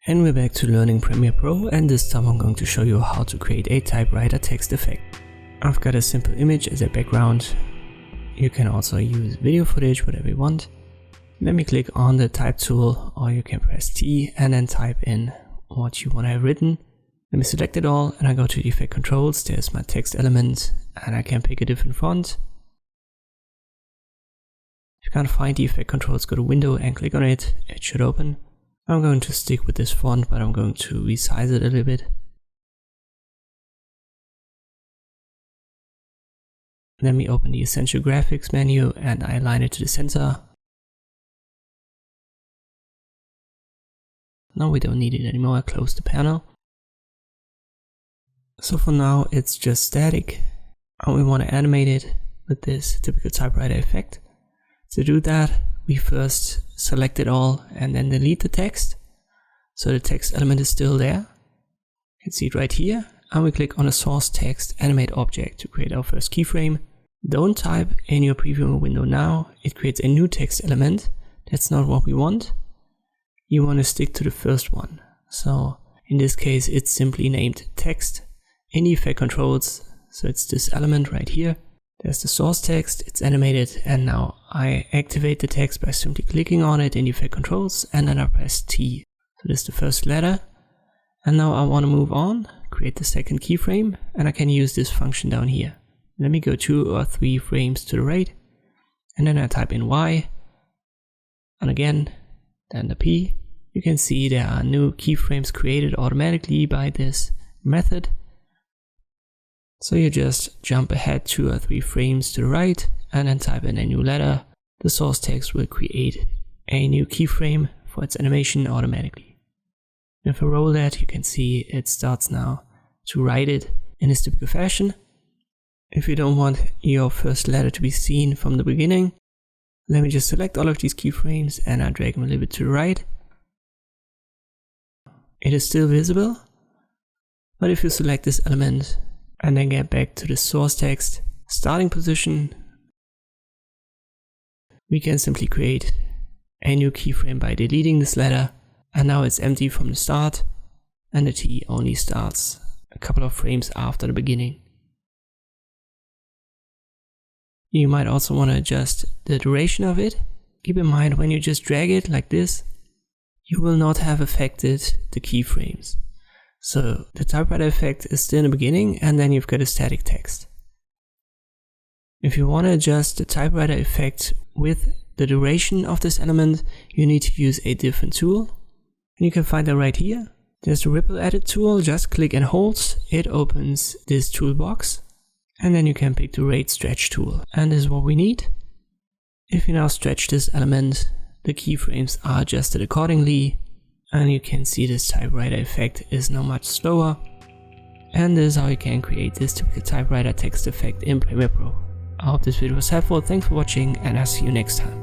And we're back to learning Premiere Pro, and this time I'm going to show you how to create a typewriter text effect. I've got a simple image as a background. You can also use video footage, whatever you want. Let me click on the type tool, or you can press T and then type in what you want to have written. Let me select it all and I go to the effect controls. There's my text element and I can pick a different font. If you can't find the effect controls, go to window and click on it. It should open. I'm going to stick with this font, but I'm going to resize it a little bit. Let me open the Essential Graphics menu and I align it to the center. Now we don't need it anymore. I close the panel. So for now it's just static and we want to animate it with this typical typewriter effect. To do that, we first select it all and then delete the text. So the text element is still there. You can see it right here. And we click on the source text animate object to create our first keyframe. Don't type in your preview window now. It creates a new text element. That's not what we want. You want to stick to the first one. So in this case, it's simply named text in the effect controls. So it's this element right here. There's the source text, it's animated, and now I activate the text by simply clicking on it in the effect controls and then I press T. So this is the first letter. And now I want to move on, create the second keyframe, and I can use this function down here. Let me go 2 or 3 frames to the right, and then I type in Y, and again, then the P. You can see there are new keyframes created automatically by this method. So you just jump ahead 2 or 3 frames to the right and then type in a new letter. The source text will create a new keyframe for its animation automatically. If I roll that, you can see it starts now to write it in its typical fashion. If you don't want your first letter to be seen from the beginning, let me just select all of these keyframes and I drag them a little bit to the right. It is still visible, but if you select this element and then get back to the source text starting position, we can simply create a new keyframe by deleting this letter, and now it's empty from the start and the T only starts a couple of frames after the beginning. You might also want to adjust the duration of it. Keep in mind, when you just drag it like this, you will not have affected the keyframes. So the typewriter effect is still in the beginning and then you've got a static text. If you want to adjust the typewriter effect with the duration of this element, you need to use a different tool. And you can find that right here. There's the ripple edit tool, just click and hold. It opens this toolbox. And then you can pick the rate stretch tool. And this is what we need. If you now stretch this element, the keyframes are adjusted accordingly. And you can see this typewriter effect is now much slower. And this is how you can create this typical typewriter text effect in Premiere Pro. I hope this video was helpful. Thanks for watching and I'll see you next time.